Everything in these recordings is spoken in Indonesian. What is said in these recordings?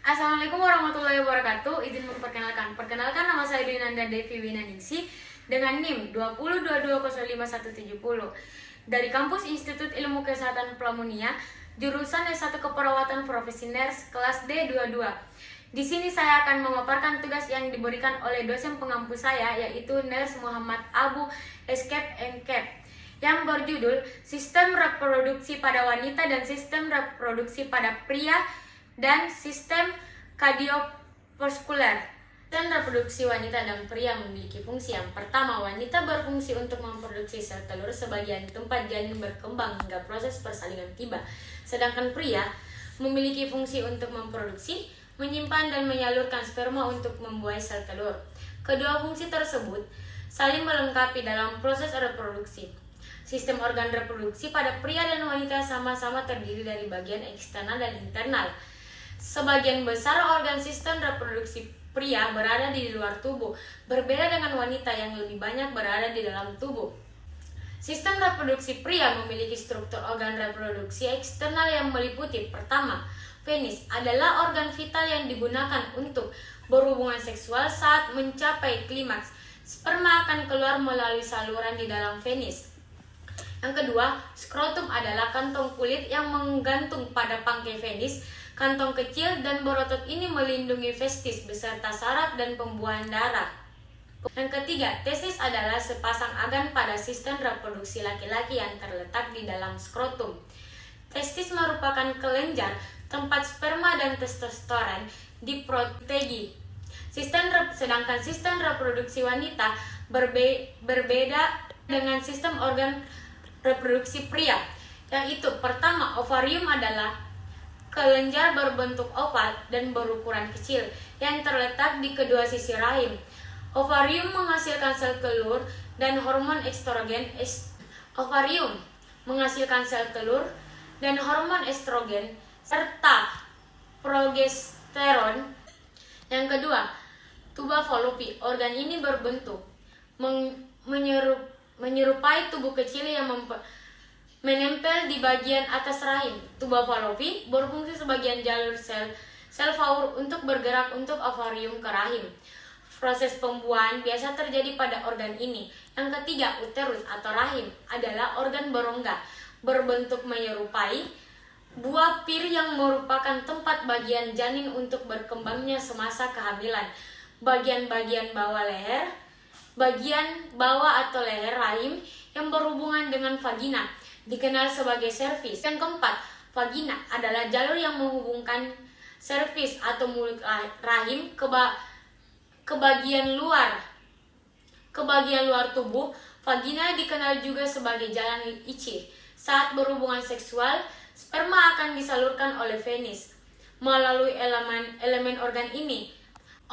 Assalamualaikum warahmatullahi wabarakatuh. Izin memperkenalkan. Perkenalkan, nama saya Dinanda Devi Winaningsi dengan NIM 2022051170 dari Kampus Institut Ilmu Kesehatan Plamunia, jurusan S1 Keperawatan Profesi Nurse kelas D22. Di sini saya akan memaparkan tugas yang diberikan oleh dosen pengampu saya, yaitu Nurse Muhammad Abu Escape Encap, yang berjudul Sistem Reproduksi pada Wanita dan Sistem Reproduksi pada Pria dan Sistem Kardiovaskuler. Sistem reproduksi wanita dan pria memiliki fungsi. Yang pertama, wanita berfungsi untuk memproduksi sel telur sebagian tempat janin berkembang hingga proses persalinan tiba. Sedangkan pria memiliki fungsi untuk memproduksi, menyimpan dan menyalurkan sperma untuk membuai sel telur. Kedua fungsi tersebut saling melengkapi dalam proses reproduksi. Sistem organ reproduksi pada pria dan wanita sama-sama terdiri dari bagian eksternal dan internal. Sebagian besar organ sistem reproduksi pria berada di luar tubuh, berbeda dengan wanita yang lebih banyak berada di dalam tubuh. Sistem reproduksi pria memiliki struktur organ reproduksi eksternal yang meliputi: pertama, penis adalah organ vital yang digunakan untuk berhubungan seksual. Saat mencapai klimaks, sperma akan keluar melalui saluran di dalam penis. Yang kedua, skrotum adalah kantong kulit yang menggantung pada pangkai penis. Kantong kecil dan berotot ini melindungi testis beserta saraf dan pembuahan darah. Yang ketiga, testis adalah sepasang organ pada sistem reproduksi laki-laki yang terletak di dalam skrotum. Testis merupakan kelenjar tempat sperma dan testosteron diproteksi. Sedangkan sistem reproduksi wanita berbeda dengan sistem organ reproduksi pria, yaitu pertama, ovarium adalah kelenjar berbentuk oval dan berukuran kecil yang terletak di kedua sisi rahim. Ovarium menghasilkan sel telur dan hormon estrogen. Ovarium menghasilkan sel telur dan hormon estrogen serta progesteron. Yang kedua, tuba fallopi. Organ ini berbentuk menyerupai tubuh kecil yang menempel di bagian atas rahim. Tuba fallopi berfungsi sebagai jalur sel Faur untuk bergerak untuk ovarium ke rahim. Proses pembuahan biasa terjadi pada organ ini. Yang ketiga, uterus atau rahim adalah organ berongga berbentuk menyerupai buah pir yang merupakan tempat bagian janin untuk berkembangnya semasa kehamilan. Bagian-bagian bawah leher, bagian bawah atau leher rahim yang berhubungan dengan vagina dikenal sebagai serviks. Yang keempat, vagina adalah jalur yang menghubungkan serviks atau mulut rahim ke bagian luar tubuh. Vagina dikenal juga sebagai jalan licin. Saat berhubungan seksual, sperma akan disalurkan oleh penis melalui elemen organ ini.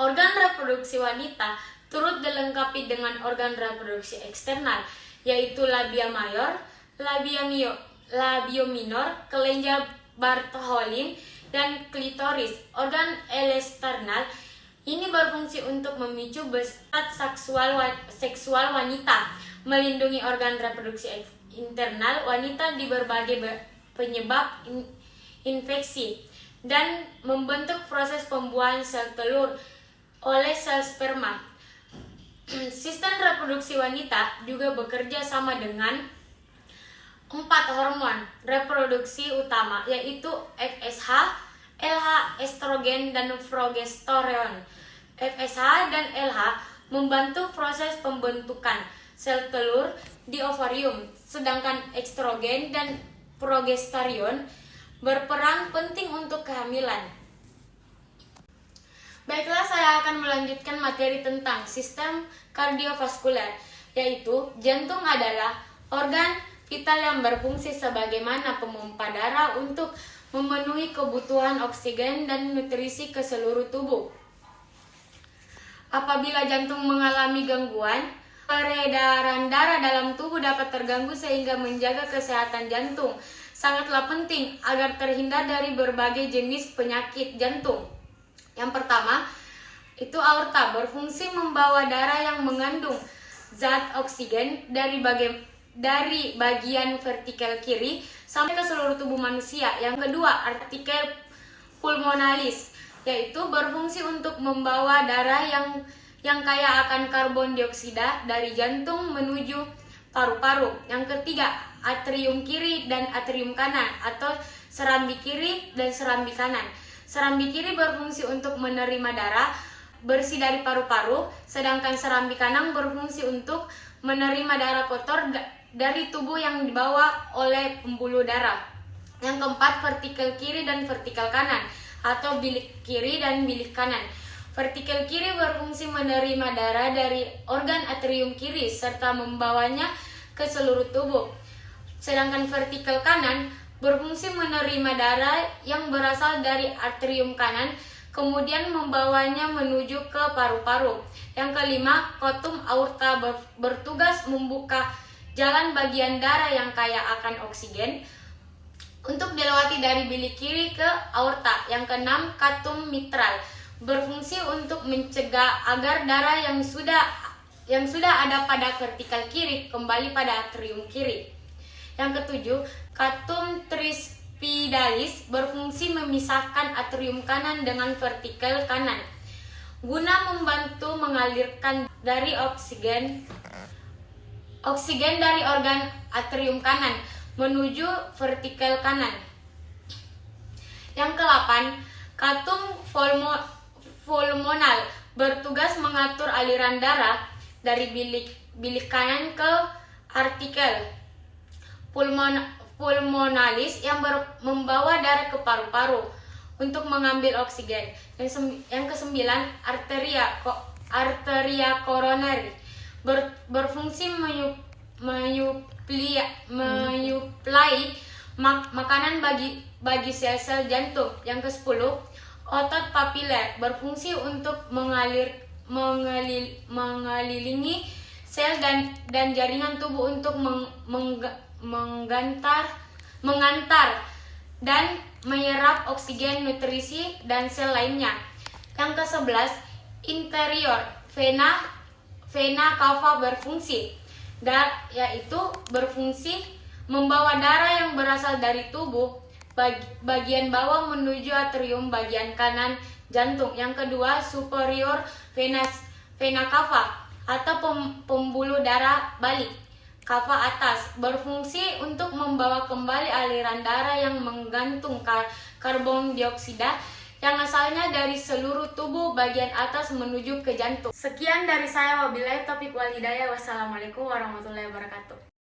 Organ reproduksi wanita turut dilengkapi dengan organ reproduksi eksternal, yaitu labia mayor, labio minor, kelenjar Bartholin, dan klitoris. Organ eksternal ini berfungsi untuk memicu berat seksual wanita, melindungi organ reproduksi internal wanita di berbagai penyebab infeksi, dan membentuk proses pembuahan sel telur oleh sel sperma. Sistem reproduksi wanita juga bekerja sama dengan 4 hormon reproduksi utama, yaitu FSH, LH, estrogen, dan progesteron. FSH dan LH membantu proses pembentukan sel telur di ovarium, sedangkan estrogen dan progesteron berperan penting untuk kehamilan. Baiklah, saya akan melanjutkan materi tentang sistem kardiovaskuler, yaitu jantung adalah organ vital yang berfungsi sebagaimana pemompa darah untuk memenuhi kebutuhan oksigen dan nutrisi ke seluruh tubuh. Apabila jantung mengalami gangguan, peredaran darah dalam tubuh dapat terganggu sehingga menjaga kesehatan jantung sangatlah penting agar terhindar dari berbagai jenis penyakit jantung. Yang pertama, itu aorta, berfungsi membawa darah yang mengandung zat oksigen dari bagian vertikal kiri sampai ke seluruh tubuh manusia. Yang kedua, arterial pulmonalis, yaitu berfungsi untuk membawa darah yang kaya akan karbon dioksida dari jantung menuju paru-paru. Yang ketiga, atrium kiri dan atrium kanan atau serambi kiri dan serambi kanan. Serambi kiri berfungsi untuk menerima darah bersih dari paru-paru, sedangkan serambi kanan berfungsi untuk menerima darah kotor dari tubuh yang dibawa oleh pembuluh darah. Yang keempat, vertikal kiri dan vertikal kanan atau bilik kiri dan bilik kanan. Vertikal kiri berfungsi menerima darah dari organ atrium kiri serta membawanya ke seluruh tubuh. Sedangkan vertikal kanan berfungsi menerima darah yang berasal dari atrium kanan kemudian membawanya menuju ke paru-paru. Yang kelima, kotum aorta bertugas membuka jalan bagian darah yang kaya akan oksigen untuk dilewati dari bilik kiri ke aorta. Yang keenam, katum mitral berfungsi untuk mencegah agar darah yang sudah ada pada vertikal kiri kembali pada atrium kiri. Yang ketujuh, katum trispidalis berfungsi memisahkan atrium kanan dengan vertikal kanan guna membantu mengalirkan dari oksigen dari organ atrium kanan menuju vertikal kanan. Yang ke-8, katum pulmonal bertugas mengatur aliran darah dari bilik kanan ke artikel pulmonalis yang membawa darah ke paru-paru untuk mengambil oksigen. Yang ke-9, arteria koroneri berfungsi menyuplai makanan bagi sel-sel jantung. Yang ke-10, otot papiler berfungsi untuk mengelilingi sel dan jaringan tubuh untuk mengantar dan menyerap oksigen, nutrisi, dan sel lainnya. Yang ke-11, interior vena cava berfungsi, yaitu berfungsi membawa darah yang berasal dari tubuh bagian bawah menuju atrium bagian kanan jantung. Yang kedua, superior vena cava atau pembuluh darah balik kava atas berfungsi untuk membawa kembali aliran darah yang menggantung karbon dioksida yang asalnya dari seluruh tubuh bagian atas menuju ke jantung. Sekian dari saya, wabillahi taufiq wal hidayah. Wassalamualaikum warahmatullahi wabarakatuh.